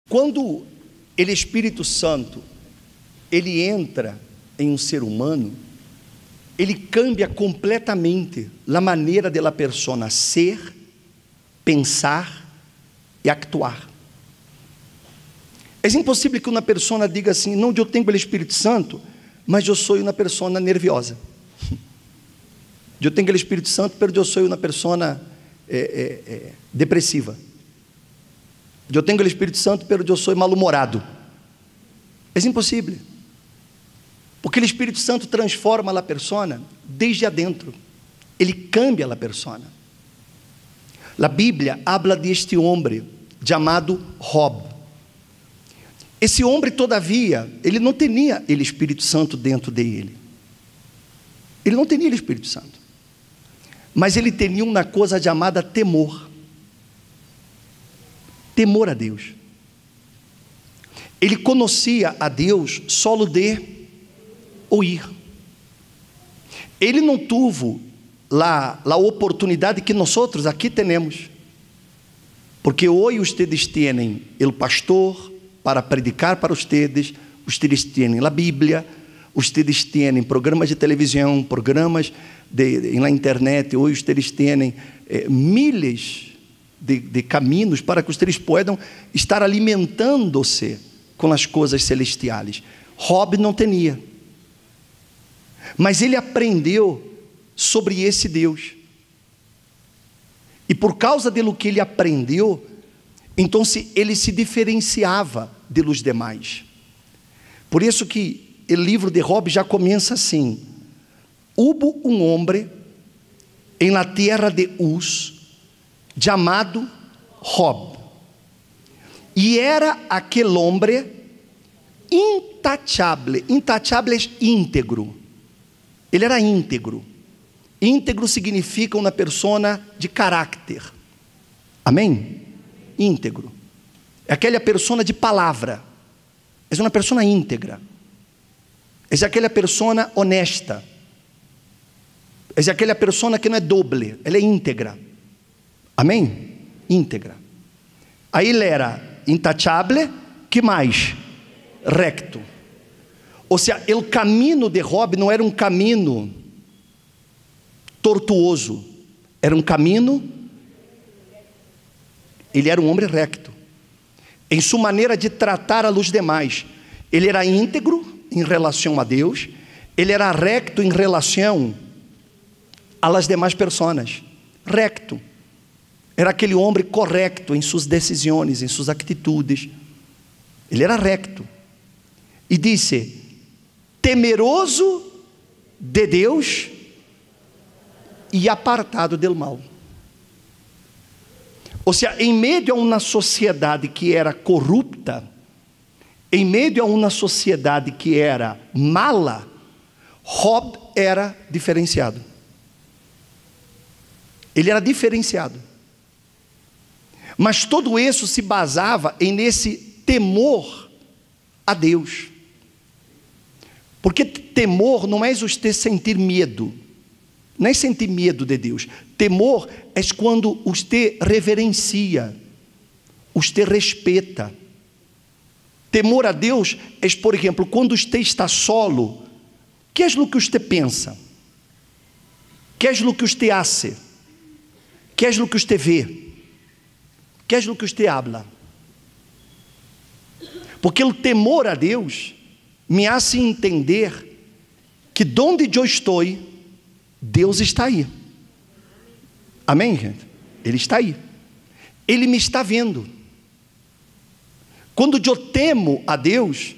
Quando o Espírito Santo, ele entra em um ser humano, ele cambia completamente a maneira de la persona ser, pensar e actuar. É impossível que uma pessoa diga assim: não, eu tenho o Espírito Santo, mas eu sou uma pessoa nerviosa. Eu tenho o Espírito Santo, mas eu sou uma pessoa depressiva. Eu tenho o Espírito Santo, mas eu sou mal-humorado. É impossível. Porque o Espírito Santo transforma a persona desde adentro. Ele cambia a persona. A Bíblia habla deste homem chamado Job. Esse homem, todavia, ele não tinha o Espírito Santo dentro dele. Ele não tinha o Espírito Santo. Mas ele tinha uma coisa chamada temor. Temor a Deus. Ele conhecia a Deus só de ouvir. Ele não teve a oportunidade que nós aqui temos. Porque hoje vocês têm o pastor para predicar para vocês têm a Bíblia, vocês têm programas de televisão, programas na internet. Hoje vocês têm milhares de caminhos para que vocês possam estar alimentando-se com as coisas celestiais. Job não tinha, mas ele aprendeu sobre esse Deus, e por causa do que ele aprendeu, então ele se diferenciava dos demais. Por isso que o livro de Job já começa assim: hubo um homem em la tierra de Uz chamado Job, e era aquele homem intachable. Intachable é íntegro. Ele era íntegro. Íntegro significa uma pessoa de caráter. Amém? Íntegro. É aquela pessoa de palavra. É uma pessoa íntegra. É aquela pessoa honesta. É aquela pessoa que não é doble. Ela é íntegra. Amém? Íntegra. Aí ele era intachable, que mais? Recto. Ou seja, o caminho de Job não era um caminho tortuoso, era um caminho, ele era um homem recto, em sua maneira de tratar a los demais. Ele era íntegro em relação a Deus, ele era recto em relação às demais pessoas, recto. Era aquele homem correto em suas decisões, em suas atitudes. Ele era recto. E disse: temeroso de Deus e apartado do mal. Ou seja, em meio a uma sociedade que era corrupta, em meio a uma sociedade que era mala, Job era diferenciado. Ele era diferenciado. Mas tudo isso se basava nesse temor a Deus. Porque temor não é você sentir medo. Não é sentir medo de Deus. Temor é quando você reverencia, você respeita. Temor a Deus é, por exemplo, quando você está solo, que é o que você pensa? Que é o que você hace? Que é o que você vê? Que é o que você habla? Porque o temor a Deus me hace entender que donde eu estou, Deus está aí. Amém, gente? Ele está aí. Ele me está vendo. Quando eu temo a Deus,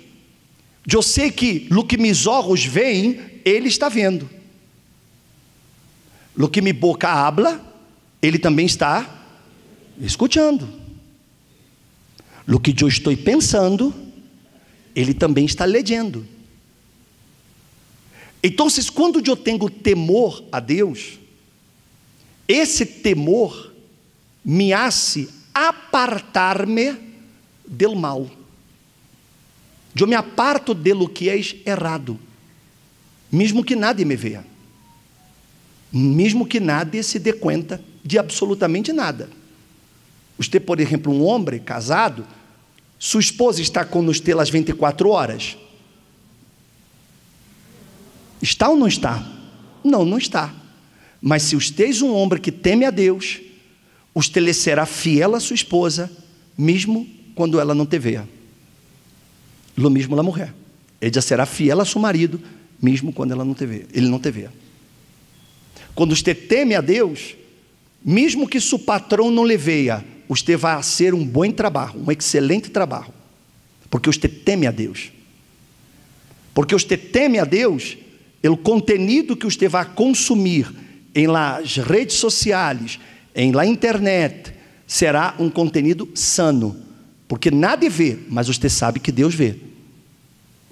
eu sei que o que meus olhos veem, Ele está vendo. O que minha boca habla, Ele também está escutando. O que eu estou pensando, Ele também está lendo. Então, quando eu tenho temor a Deus, esse temor me hace apartar-me do mal. Eu me aparto de lo que é errado, mesmo que nadie me veja, mesmo que nadie se dê conta de absolutamente nada. Você, por exemplo, um homem casado, Sua esposa está com usted as 24 horas? Está ou não está? Não, não está. Mas se usted é um homem que teme a Deus, usted lhe será fiel a sua esposa, mesmo quando ela não te veja. Lo mesmo a mulher. Ella será fiel a seu marido, mesmo quando ela não te veja. Ele não te veja. Quando usted teme a Deus, mesmo que seu patrão não lhe veja, usted vai ser um bom trabalho, um excelente trabalho, porque usted teme a Deus. Porque usted teme a Deus, o conteúdo que usted vai consumir em las redes sociais, em la internet, será um conteúdo sano, porque nada vê, mas você sabe que Deus vê.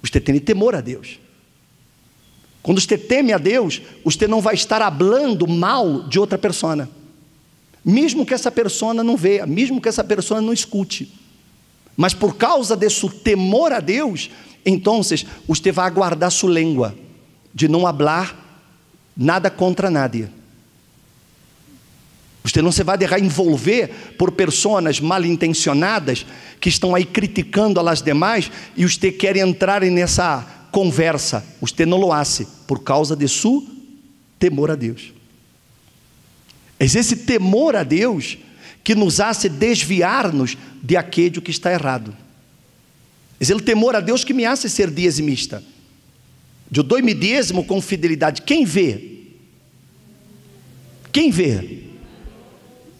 Você tem temor a Deus. Quando você teme a Deus, você não vai estar falando mal de outra pessoa, mesmo que essa pessoa não veja, mesmo que essa pessoa não escute, mas por causa de seu temor a Deus, então você vai guardar sua língua, de não falar nada contra nadie. Você não se vai deixar envolver por pessoas mal intencionadas que estão aí criticando as demais e você quer entrar nessa conversa. Você não lo hace por causa de seu temor a Deus. É esse temor a Deus que nos hace desviar-nos de aquilo que está errado. É o temor a Deus que me hace ser dizimista. Eu dou-me dízimo com fidelidade. Quem vê? Quem vê?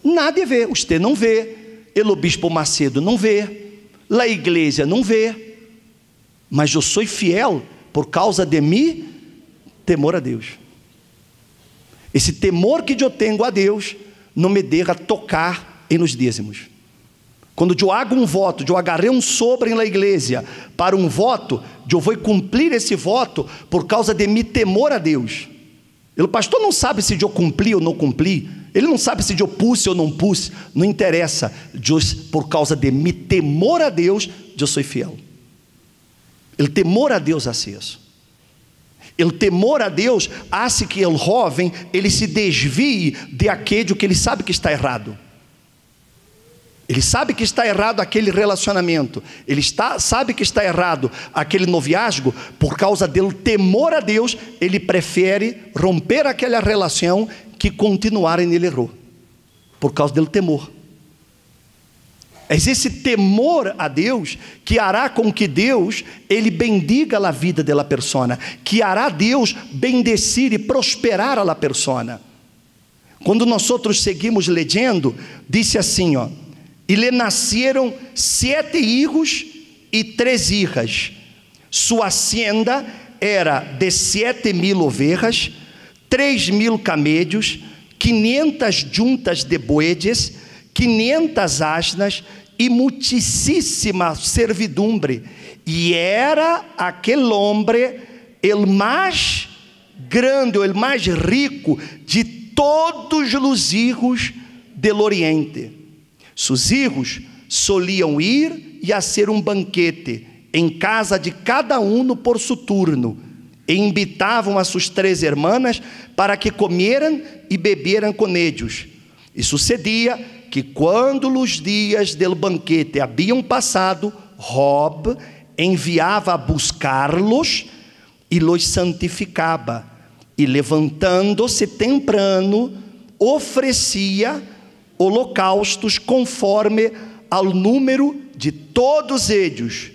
Nada vê. Você não vê. O bispo Macedo não vê. A igreja não vê. Mas eu sou fiel por causa de mim, temor a Deus. Esse temor que eu tenho a Deus não me deixa tocar nos dízimos. Quando eu hago um voto, eu agarrei um sobre na igreja para um voto, eu vou cumprir esse voto por causa de meu temor a Deus. O pastor não sabe se eu cumpri ou não cumpri, ele não sabe se eu pus ou não pus, não interessa. Por causa de meu temor a Deus, eu sou fiel. O temor a Deus hace isso. O temor a Deus hace que o jovem ele se desvie de aquele que ele sabe que está errado. Ele sabe que está errado aquele relacionamento. Ele sabe que está errado aquele noviazgo. Por causa do temor a Deus, ele prefere romper aquela relação que continuar nele errou. Por causa do temor. É esse temor a Deus que hará com que Deus ele bendiga a vida da persona, que hará Deus bendecir e prosperar a persona. Quando nós outros seguimos lendo, disse assim, ó: e lhe nasceram 7 hijos e 3 hijas. Sua hacienda era de 7.000 ovejas, 3.000 camélios, 500 juntas de boedes, 500 asnas e muitíssima servidumbre. E era aquele homem o mais grande, o mais rico de todos os hijos do Oriente. Seus hijos soliam ir e fazer um banquete em casa de cada um por seu turno, e invitavam a suas 3 irmãs para que comieran e beberam com eles. E sucedia que quando os dias do banquete haviam passado, Job enviava a buscar-los e los santificava, e levantando-se temprano, oferecia holocaustos conforme ao número de todos eles,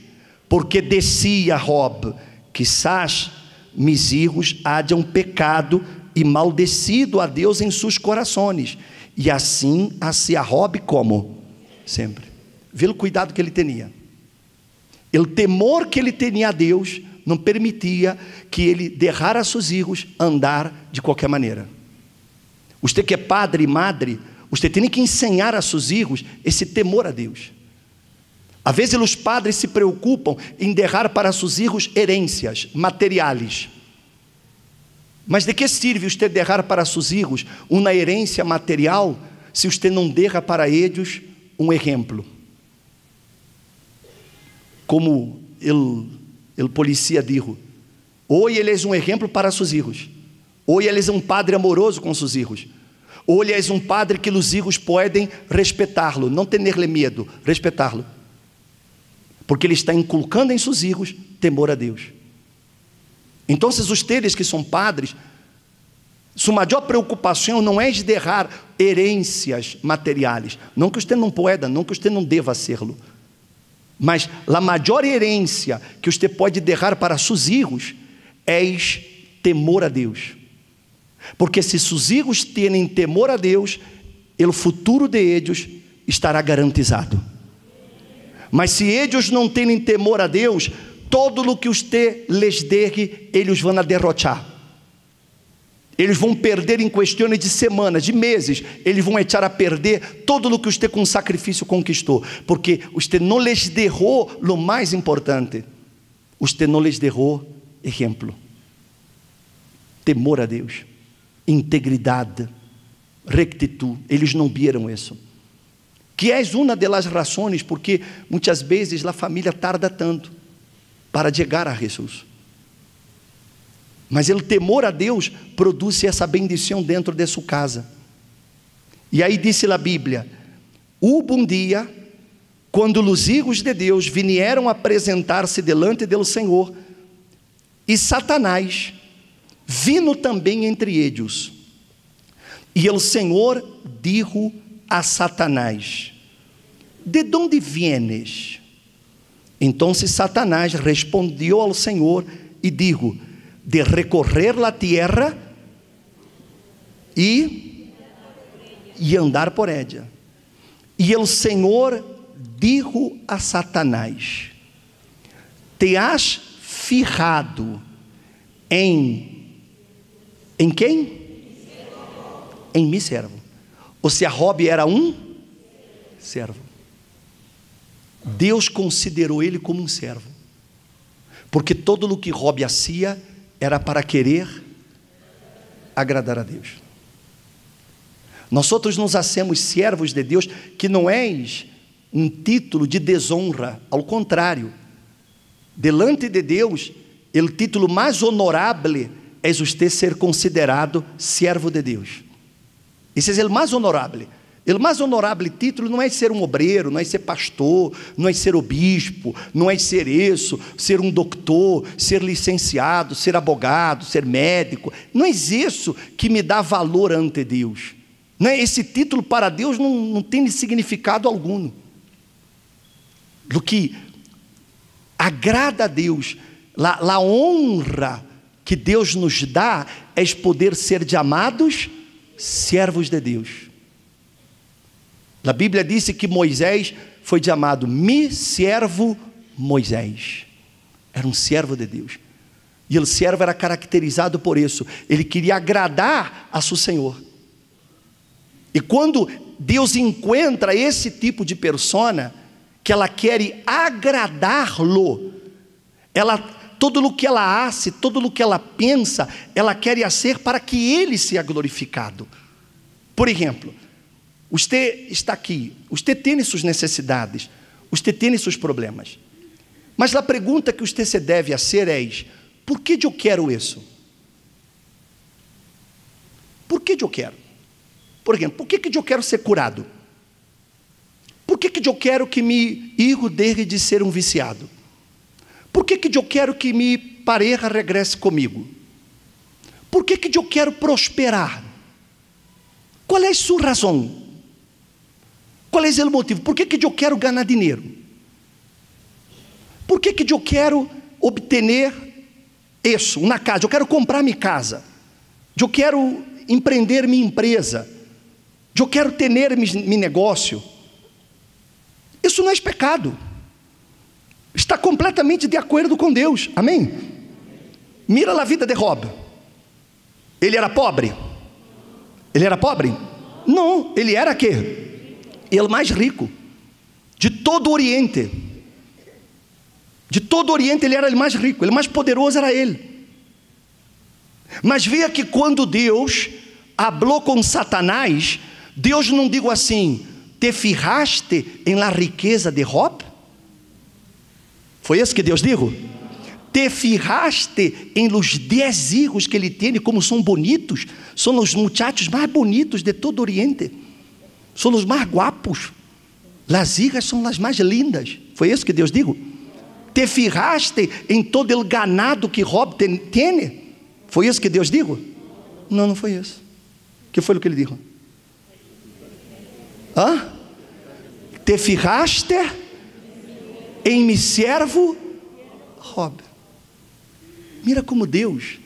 porque descia Job, quizás mis hijos hajam pecado e maldecido a Deus em seus corações, e assim hacia Job como sempre. Vê o cuidado que ele tinha. O temor que ele tinha a Deus não permitia que ele deixara seus filhos andar de qualquer maneira. Você que é padre e madre, você tem que ensinar a seus filhos esse temor a Deus. Às vezes os padres se preocupam em deixar para seus filhos herências materiais. Mas de que serve você deixar para seus filhos uma herência material se você não deixa para eles um exemplo? Como o policia disse, hoje ele é um exemplo para seus filhos. Hoje ele é um padre amoroso com seus filhos. Hoje ele é um padre que os filhos podem respeitá-lo, não ter-lhe medo, respeitá-lo. porque ele está inculcando em seus filhos temor a Deus. Então, vocês que são padres, sua maior preocupação não é de deixar herências materiais, não que você não pueda, não que você não deva ser-lo, mas a maior herência que você pode deixar para seus filhos é temor a Deus, porque se seus filhos têm temor a Deus, o futuro de eles estará garantizado. Mas se eles não têm temor a Deus, todo o que você lhes dê, eles vão derrotar. Eles vão perder em questões de semanas, de meses. Eles vão echar a perder todo o que você com sacrifício conquistou, porque você não lhes derrou o mais importante. Você não lhes derrou exemplo, temor a Deus, integridade, rectitude. Eles não viram isso, que é uma das razões porque muitas vezes a família tarda tanto para chegar a Jesus. Mas o temor a Deus produz essa bendição dentro de sua casa. E aí disse a Bíblia: houve um dia quando os hijos de Deus vieram apresentar-se delante do Senhor, e Satanás vindo também entre eles. E o Senhor dijo a Satanás: de onde vienes? Então Satanás respondeu ao Senhor e dijo: de recorrer a terra e andar por ella. E o Senhor dijo a Satanás: te has fijado em quem? Em mi servo. Ou seja, Job era um servo. Deus considerou ele como um servo, porque todo o que Job fazia era para querer agradar a Deus. Nós outros nos hacemos servos de Deus, que não é um título de desonra, ao contrário, delante de Deus, o título mais honorável é você ser considerado servo de Deus. Esse é o mais honorável. O mais honorável título não é ser um obreiro, não é ser pastor, não é ser obispo, não é ser isso, ser um doutor, ser licenciado, ser advogado, ser médico. Não é isso que me dá valor ante Deus. Não é? Esse título para Deus não tem significado algum. O que agrada a Deus, a honra que Deus nos dá é poder ser chamados servos de Deus. A Bíblia disse que Moisés foi chamado mi servo Moisés. Era um servo de Deus. E o servo era caracterizado por isso. Ele queria agradar a seu Senhor. E quando Deus encontra esse tipo de persona, que ela quer agradá-lo, todo o que ela hace, todo o que ela pensa, ela quer fazer para que Ele seja glorificado. Por exemplo, você está aqui, você tem suas necessidades, você tem seus problemas, mas a pergunta que você se deve fazer é: por que eu quero isso? Por que eu quero? Por exemplo, por que eu quero ser curado? Por que eu quero que me filho deixe de ser um viciado? Por que eu quero que minha pareja regresse comigo? Por que eu quero prosperar? Qual é a sua razão? Qual é o motivo? Por que eu quero ganhar dinheiro? Por que eu quero obter isso, uma casa? Eu quero comprar minha casa. Eu quero empreender minha empresa. Eu quero ter meu negócio. Isso não é pecado. Está completamente de acordo com Deus. Amém? Mira a vida de Job. Ele era pobre? Ele era pobre? Não, ele era quê? Ele mais rico de todo o Oriente. De todo o Oriente ele era o mais rico, ele mais poderoso era ele. Mas veja que quando Deus falou com Satanás, Deus não digo assim: te fijaste em la riqueza de Job? Foi isso que Deus disse? Te fijaste em los 10 hijos que ele tem, como são bonitos? São os muchachos mais bonitos de todo o Oriente. São os mais guapos. As hijas são as mais lindas. Foi isso que Deus disse? te fijaste em todo el ganado que Job tiene. ¿Foi isso que Deus dijo? Não, não foi isso. Que foi o que ele dijo? Te fijaste em mi servo Job. Mira como Deus,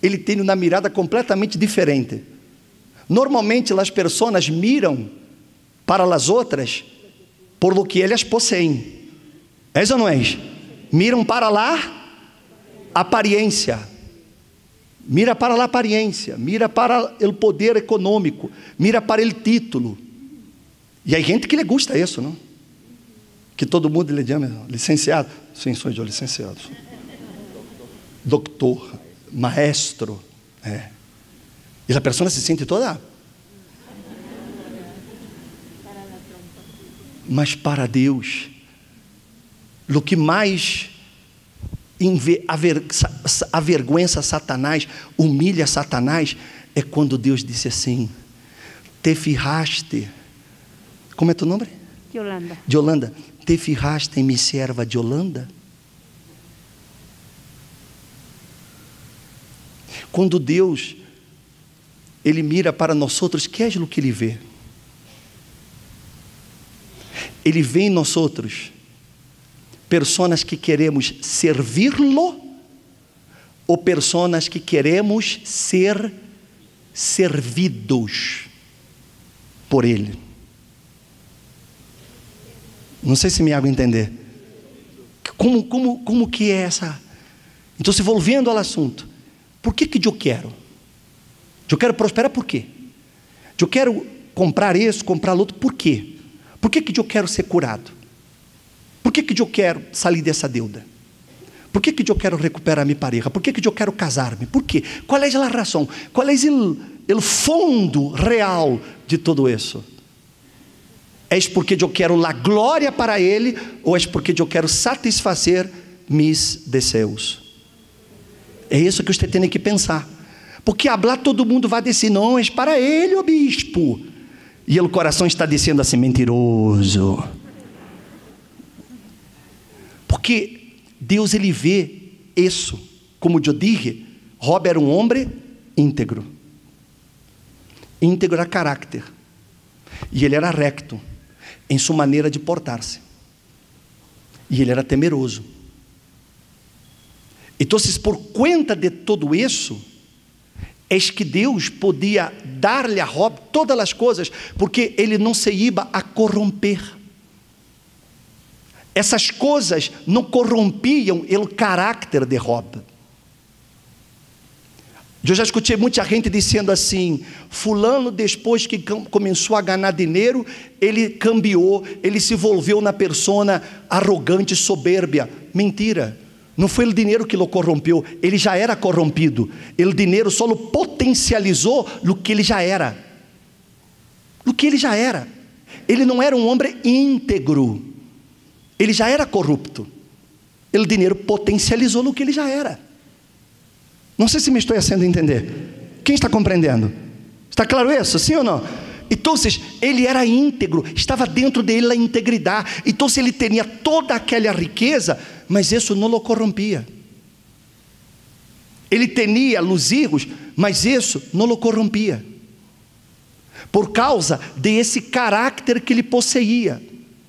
ele tem uma mirada completamente diferente. Normalmente as pessoas miram para as outras por lo que elas possuem. É isso ou não é? Miram para lá aparência. Mira para a aparência, mira para o poder econômico, mira para o título. E há gente que lhe gusta isso, não? Que todo mundo lhe chama licenciado. Sim, sou eu licenciado. Doutor, maestro. E a pessoa se sente toda. Mas para Deus, o que mais avergüenza Satanás, humilha Satanás, é quando Deus disse assim: te fijaste, como é teu nome? Yolanda, te fijaste em mi serva Yolanda? Quando Deus, ele mira para nós outros, que é o que ele vê? Ele vê em nós outros pessoas que queremos servi-lo ou pessoas que queremos ser servidos por ele. Não sei se me hago entender. Como que é essa? Então, se volvendo ao assunto, por que eu quero? Eu quero prosperar por quê? Eu quero comprar isso, comprar outro, por quê? Por que eu quero ser curado? Por que eu quero sair dessa deuda? Por que eu quero recuperar minha pareja? Por que eu quero casar-me? Por quê? Qual é a razão? Qual é o fundo real de tudo isso? É porque eu quero a glória para Ele, ou é porque eu quero satisfazer meus desejos? É isso que você tem que pensar. Porque hablar todo mundo vai dizer, não, é para Ele, o bispo. E o coração está dizendo assim, mentiroso. Porque Deus, ele vê isso. Como eu disse, Job era um homem íntegro. Íntegro a caráter. E ele era recto em sua maneira de portar-se. E ele era temeroso. Então, por conta de tudo isso, é que Deus podia dar-lhe a Job todas as coisas, porque ele não se ia a corromper. Essas coisas não corrompiam o caráter de Job. Eu já escutei muita gente dizendo assim, fulano depois que começou a ganhar dinheiro, ele cambiou, ele se volveu na persona arrogante, soberbia. Mentira, não foi o dinheiro que o corrompeu, ele já era corrompido, o dinheiro só o potencializou o que ele já era. O que ele já era. Ele não era um homem íntegro, ele já era corrupto. O dinheiro potencializou o que ele já era. Não sei se me estou fazendo entender. Quem está compreendendo? Está claro isso? Sim ou não? Então, ele era íntegro, estava dentro dele a integridade. Então, ele tinha toda aquela riqueza, mas isso não o corrompia. Ele tinha os erros, mas isso não o corrompia. Por causa desse caráter que ele possuía,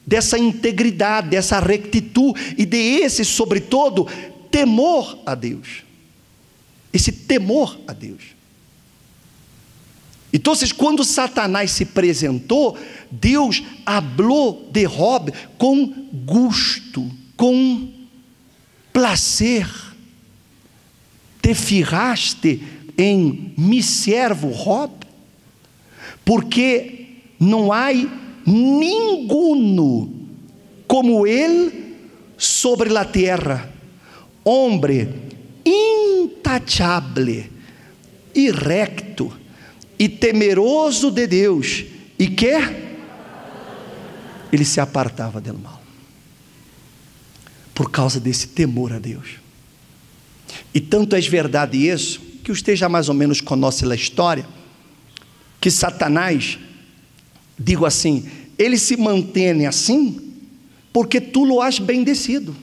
dessa integridade, dessa rectitude e desse, sobretudo, temor a Deus. Esse temor a Deus. Então, quando Satanás se apresentou, Deus falou de Job com gosto, com prazer. Te fijaste em mi servo Job? Porque não há ninguno como ele sobre a terra, homem intachable e recto e temeroso de Deus, e que ele se apartava do mal, por causa desse temor a Deus. E tanto é verdade isso, que você já mais ou menos conhece a história, que Satanás, digo assim, ele se mantém assim, porque tu lo has bendecido,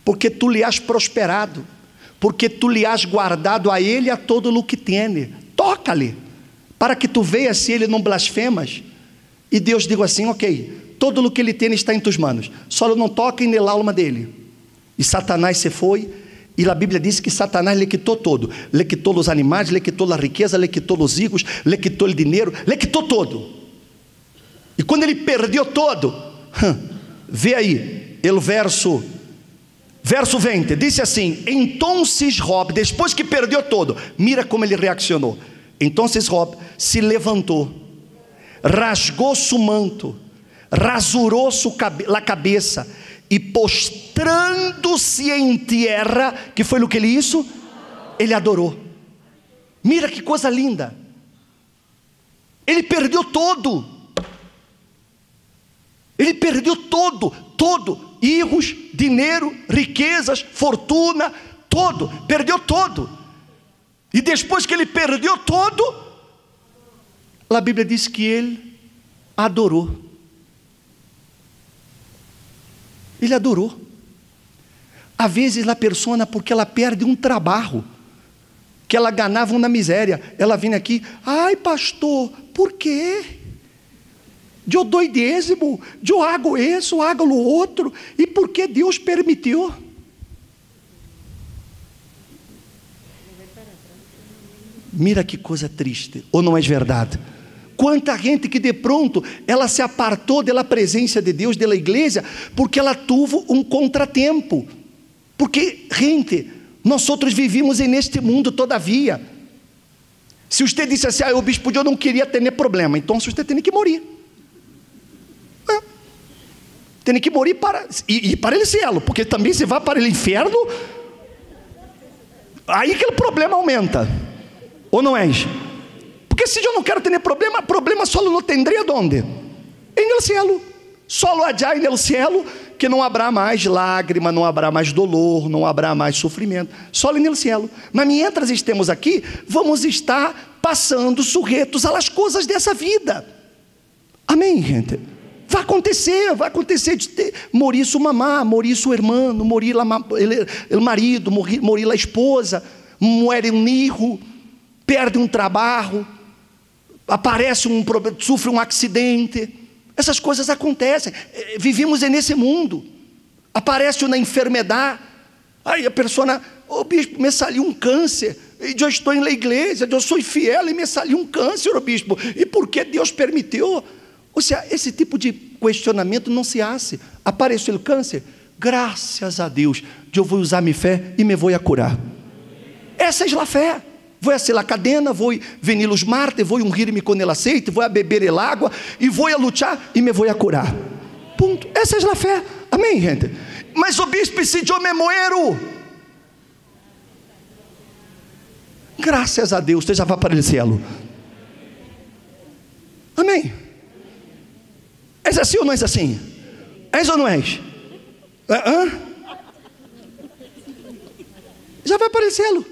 porque tu lhe has prosperado, porque tu lhe has guardado a ele a todo o que tiene. Toca-lhe, para que tu veas se ele não blasfemas. E Deus diga assim: ok, todo o que ele tem está em tuas manos, só não toquem na alma dele. E Satanás se foi, e a Bíblia diz que Satanás lhe quitou todo, lhe quitou os animais, lhe quitou a riqueza, lhe quitou os hijos, lhe quitou o dinheiro, lhe quitou todo. E quando ele perdeu todo, vê aí, o verso 20, disse assim: então Job, depois que perdeu todo, mira como ele reaccionou. Então Job se levantou, rasgou seu manto, rasurou sua cabeça, e postrando-se em terra, que foi o que ele hizo? Ele adorou. Mira que coisa linda. Ele perdeu todo. Ele perdeu todo, hijos, dinheiro, riquezas, fortuna, todo, perdeu todo. E depois que ele perdeu todo, a Bíblia diz que ele adorou. Ele adorou. Às vezes a pessoa, porque ela perde um trabalho que ela ganhava na miséria, ela vem aqui: ai pastor, por quê? Eu dou dízimo, eu hago isso, hago o outro, e por que Deus permitiu? Mira que coisa triste, ou não é verdade? Quanta gente que de pronto ela se apartou da presença de Deus, da igreja, porque ela teve um contratempo. Porque, gente, nós outros vivimos neste mundo todavia. Se você disse assim: o bispo, eu não queria ter problema, então você tem que morrer. Tem que morrer para o céu, porque também se vai para o inferno, aí que o problema aumenta, ou não é? Porque se eu não quero ter problema só não tendria onde? No céu, só allá no céu, que não haverá mais lágrima, não haverá mais dolor, não haverá mais sofrimento, só no céu. Mas mientras estamos aqui, vamos estar passando sujeitos às coisas dessa vida. Amém, gente? Vai acontecer de morir sua mamá, morir seu irmão, morir o marido, morir a esposa, muere um hijo, perde um trabalho, aparece sofre um acidente. Essas coisas acontecem. Vivimos nesse mundo. Aparece uma enfermidade. Aí a pessoa: bispo, me saiu um câncer. E eu estou na igreja, eu sou fiel e me saiu um câncer, bispo. E por que Deus permitiu? Ou seja, esse tipo de questionamento não se hace. Apareceu o câncer, graças a Deus, eu vou usar minha fé e me vou a curar. Essa é a fé. Vou a ser a cadena, vou venir os martes, vou ungir-me com el aceite, vou a beber el água, e vou a lutar e me vou a curar. Ponto. Essa é a fé. Amém, gente? Mas o bispo, se eu me muero, graças a Deus, você já vai para o céu. Amém? É assim ou não é assim? É ou não é? Já vai para o céu.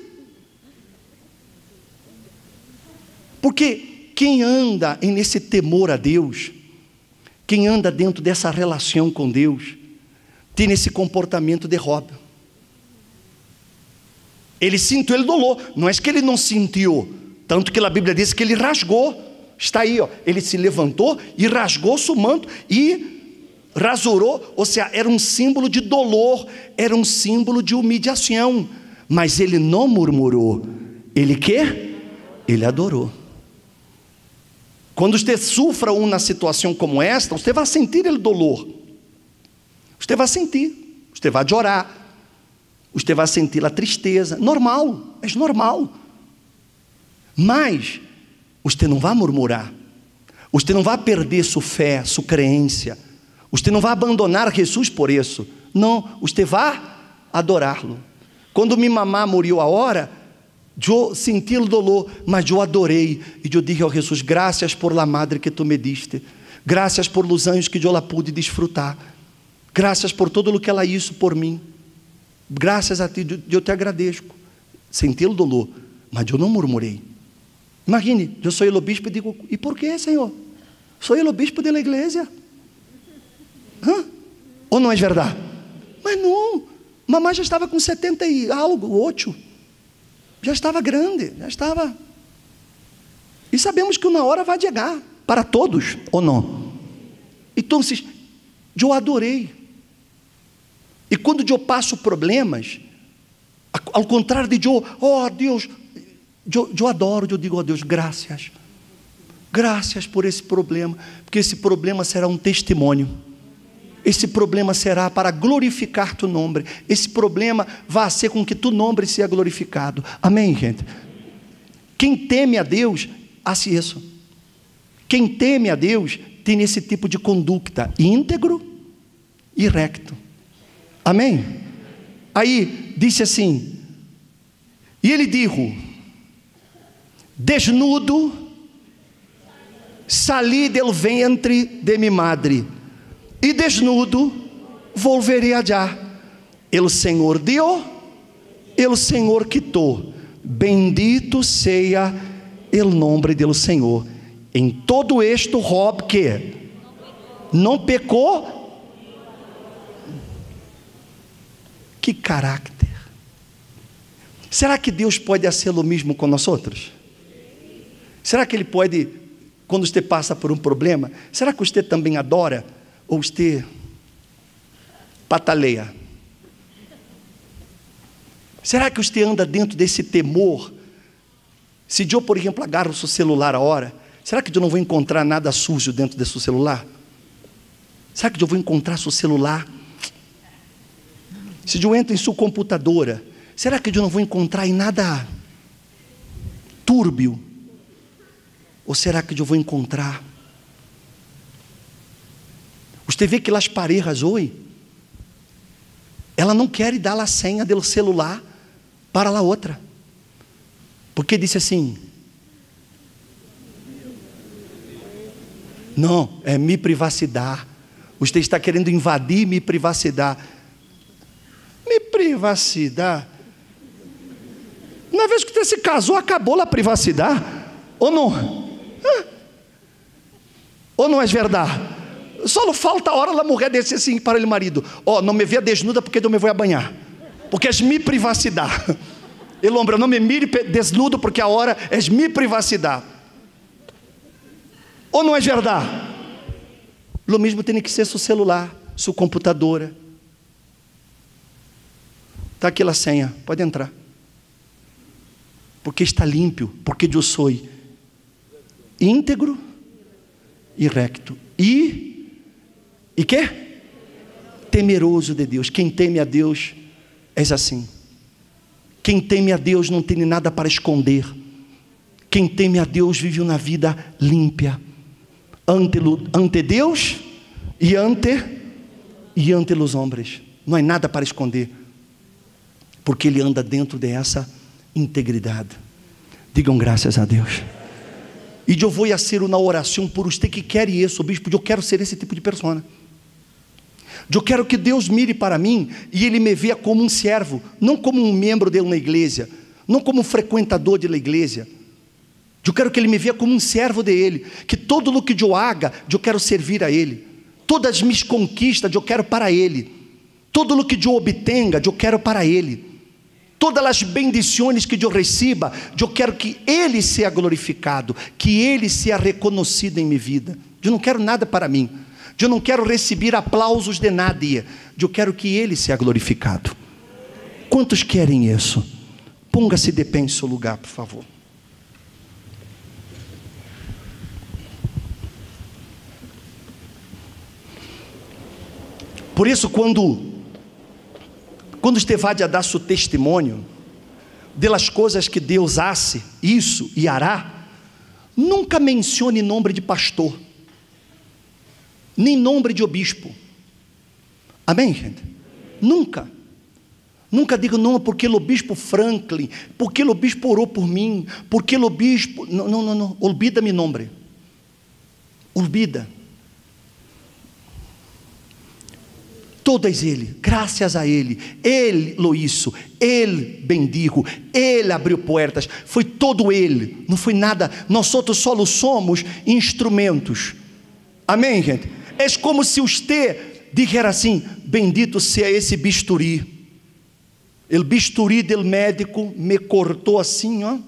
Porque quem anda nesse temor a Deus, quem anda dentro dessa relação com Deus, tem esse comportamento de Job. Ele sentiu o dolor, não é que ele não sentiu, tanto que a Bíblia diz que ele rasgou. Está aí, ele se levantou e rasgou seu manto e rasurou, ou seja, era um símbolo de dolor, era um símbolo de humilhação, mas ele não murmurou. Ele quê? Ele adorou. Quando você sofra uma situação como esta, você vai sentir o dolor, você vai sentir, você vai chorar, você vai sentir a tristeza, normal, é normal, mas você não vai murmurar, você não vai perder sua fé, sua crença, você não vai abandonar Jesus por isso, não, você vai adorá-lo. Quando minha mamá morreu a hora, eu senti o dolor, mas eu adorei, e eu disse ao Jesus: graças por la madre que tu me diste, graças por los anos que eu la pude desfrutar, graças por todo o que ela hizo por mim, graças a ti, eu te agradeço. Senti o dolor, mas eu não murmurei. Imagine, eu sou o bispo e digo: e por que, Senhor? Sou o bispo da igreja. Ou não é verdade? Mas não, Mamãe já estava com 70 e algo, 8. Já estava grande, já estava. E sabemos que uma hora vai chegar para todos, ou não? Então, eu adorei. E quando eu passo problemas, ao contrário de eu, oh Deus, eu adoro, eu digo, oh Deus, graças. Graças por esse problema, porque esse problema será um testemunho. Esse problema será para glorificar tu nome. Esse problema vai ser com que tu nome seja glorificado. Amém, gente? Quem teme a Deus, hace isso. Quem teme a Deus, tem esse tipo de conduta íntegro e recto. Amém? Aí, disse assim, e ele disse, desnudo, salí del ventre de mi madre, e desnudo, volverei allá. El Senhor dio, el Senhor quitou. Bendito seja el nombre del Senhor. Em todo esto, Job, que não pecou. Que caráter. Será que Deus pode fazer o mesmo com nós outros? Será que Ele pode, quando você passa por um problema, será que você também adora? Ou você pataleia? Será que você anda dentro desse temor? Se eu, por exemplo, agarro o seu celular a hora, será que eu não vou encontrar nada sujo dentro desse celular? Será que eu vou encontrar seu celular? Se eu entro em sua computadora, será que eu não vou encontrar em nada túrbio? Ou será que eu vou encontrar? Você vê que as parejas hoje, ela não quer dar a senha do celular para a outra. Porque disse assim, não, é minha privacidade. Você está querendo invadir minha privacidade. Minha privacidade. Uma vez que você se casou, acabou a privacidade? Ou não? Ou não é verdade? Só falta a hora a mulher descer assim para o marido, ó, não me veja desnuda porque eu me vou banhar, porque é minha privacidade. El homem, não me mire desnudo porque a hora é minha privacidade. Ou não é verdade? O mesmo tem que ser seu celular, sua computadora. Está aqui a senha, pode entrar. Porque está limpo, porque eu sou íntegro e recto. E quê? Temeroso de Deus. Quem teme a Deus é assim. Quem teme a Deus não tem nada para esconder. Quem teme a Deus vive uma vida límpia ante Deus e ante os homens. Não há nada para esconder, porque ele anda dentro dessa integridade. Digam graças a Deus. E eu vou fazer uma oração por você que quer isso, bispo. Eu quero ser esse tipo de pessoa. Eu quero que Deus mire para mim e Ele me veja como um servo, não como um membro de uma igreja, não como um frequentador de uma igreja. Eu quero que Ele me veja como um servo de Ele, que todo o que eu haga, eu quero servir a Ele. Todas as minhas conquistas, eu quero para Ele. Todo o que eu obtenha, eu quero para Ele. Todas as bendições que eu receba, eu quero que Ele seja glorificado, que Ele seja reconhecido em minha vida. Eu não quero nada para mim. Eu não quero receber aplausos de nadie. Eu quero que Ele seja glorificado. Quantos querem isso? Ponga-se de pé em seu lugar, por favor. Por isso, quando você vai a dar seu testemunho delas coisas que Deus hace, isso e hará, nunca mencione nome de pastor, nem nome de obispo. Amém, gente? Nunca. Nunca diga, não, porque o bispo Franklin, porque o bispo orou por mim, porque o bispo... Não. Olvida meu nome. Olvida. Todas ele, graças a ele lo hizo, ele bendijo, ele abriu portas, foi todo ele, não foi nada, nós outros só somos instrumentos. Amém, gente? É como se você dijera assim, bendito seja esse bisturi, O bisturi do médico me cortou assim, ó.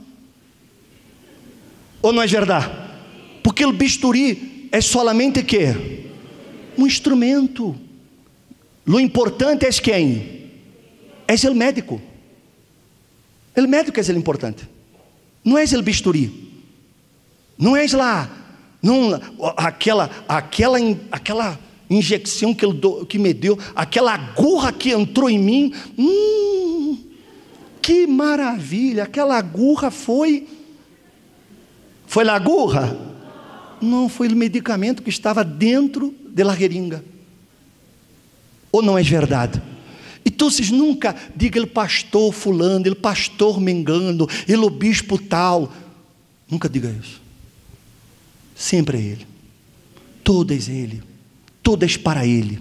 Ou não é verdade? Porque o bisturi é solamente quê? Um instrumento. O importante é quem? É o médico. O médico é o importante. Não é o bisturi. Não é lá. Não, aquela injeção que me deu, aquela agulha que entrou em mim. Que maravilha. Aquela agulha foi a agulha? Não, foi o medicamento que estava dentro da jeringa. Ou não é verdade? Então vocês nunca digam, ele pastor fulano, ele pastor mengano, ele o bispo tal. Nunca diga isso. Sempre é ele. Todas é ele. Todas para ele.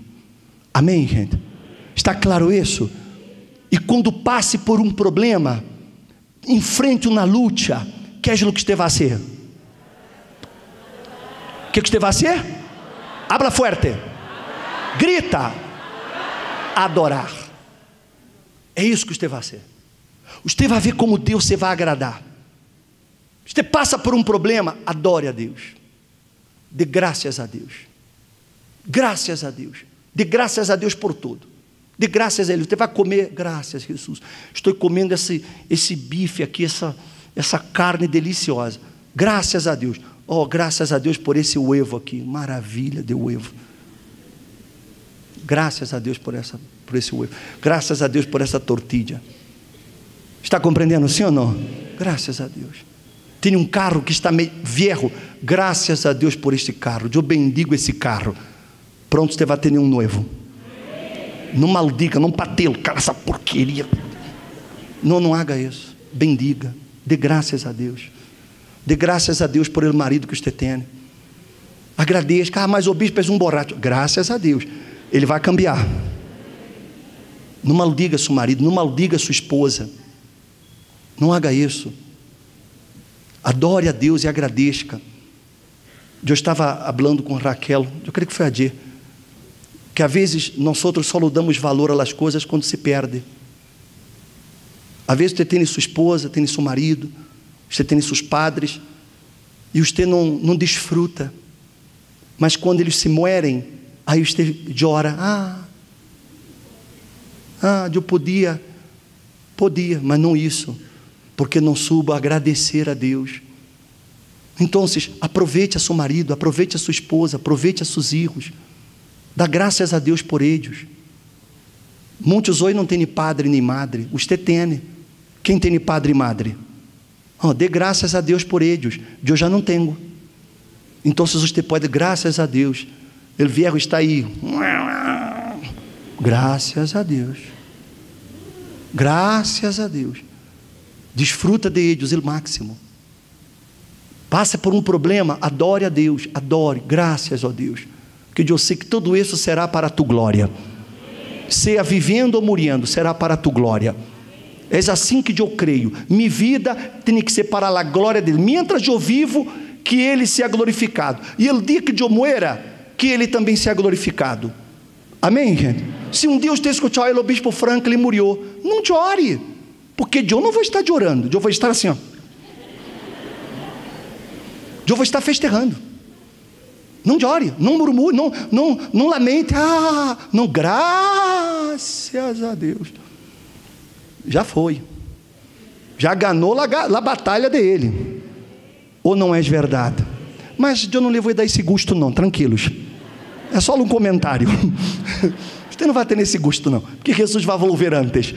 Amém, gente? Está claro isso? E quando passe por um problema, enfrente uma luta, que é o que você vai ser? O que você vai ser? Habla fuerte. Grita. Adorar. É isso que você vai ser. Você vai ver como Deus você vai agradar. Você passa por um problema, adore a Deus. Dê graças a Deus. Graças a Deus. Dê graças a Deus por tudo. Dê graças a Ele. Você vai comer, graças a Jesus. Estou comendo esse bife aqui, essa carne deliciosa. Graças a Deus. Oh, graças a Deus por esse uevo aqui. Maravilha de uevo. Graças a Deus por esse uevo. Graças a Deus por essa tortilha. Está compreendendo, sim ou não? Graças a Deus. Tem um carro que está meio viejo. Graças a Deus por este carro. Eu bendigo esse carro. Pronto, você vai ter um noivo. Não maldiga, não pateu, cara, essa porqueria. Não haga isso. Bendiga. Dê graças a Deus. Dê graças a Deus por ele marido que você tem. Agradeça. Mas o bispo é um borracho. Graças a Deus. Ele vai cambiar. Não maldiga seu marido, não maldiga sua esposa. Não haga isso. Adore a Deus e agradeça. Eu estava falando com Raquel, eu creio que foi a dia, que às vezes nós outros só damos valor às coisas quando se perde. Às vezes você tem sua esposa, tem seu marido, você tem seus padres, e você não desfruta. Mas quando eles se morrem, aí você chora. Eu podia, mas não isso, porque não subo a agradecer a Deus. Então, aproveite a seu marido, aproveite a sua esposa, aproveite a seus filhos, dá graças a Deus por eles. Muitos hoje não têm padre nem madre, você tem. Quem tem padre e madre? Dê graças a Deus por eles, eu já não tenho. Então, você pode, graças a Deus, ele viejo está aí, graças a Deus, graças a Deus, desfruta de eles o máximo. Passa por um problema, adore a Deus, adore, graças a Deus, porque eu sei que tudo isso será para a tua glória, seja vivendo ou morrendo, será para a tua glória. É assim que eu creio, minha vida tem que ser para a glória dele, mientras eu vivo, que ele seja glorificado, e o dia que eu muera, que ele também seja glorificado. Amém, gente? Se um dia você escutar o bispo Franklin morreu, não chore, porque eu não vou estar chorando, eu vou estar assim, ó. Eu vou estar festejando. Não chore, não murmure, não lamente. Não, graças a Deus. Já foi. Já ganhou a batalha dele. Ou não é verdade? Mas eu não lhe vou dar esse gosto não, tranquilos. É só um comentário. Você não vai ter esse gosto não, porque Jesus vai volver antes.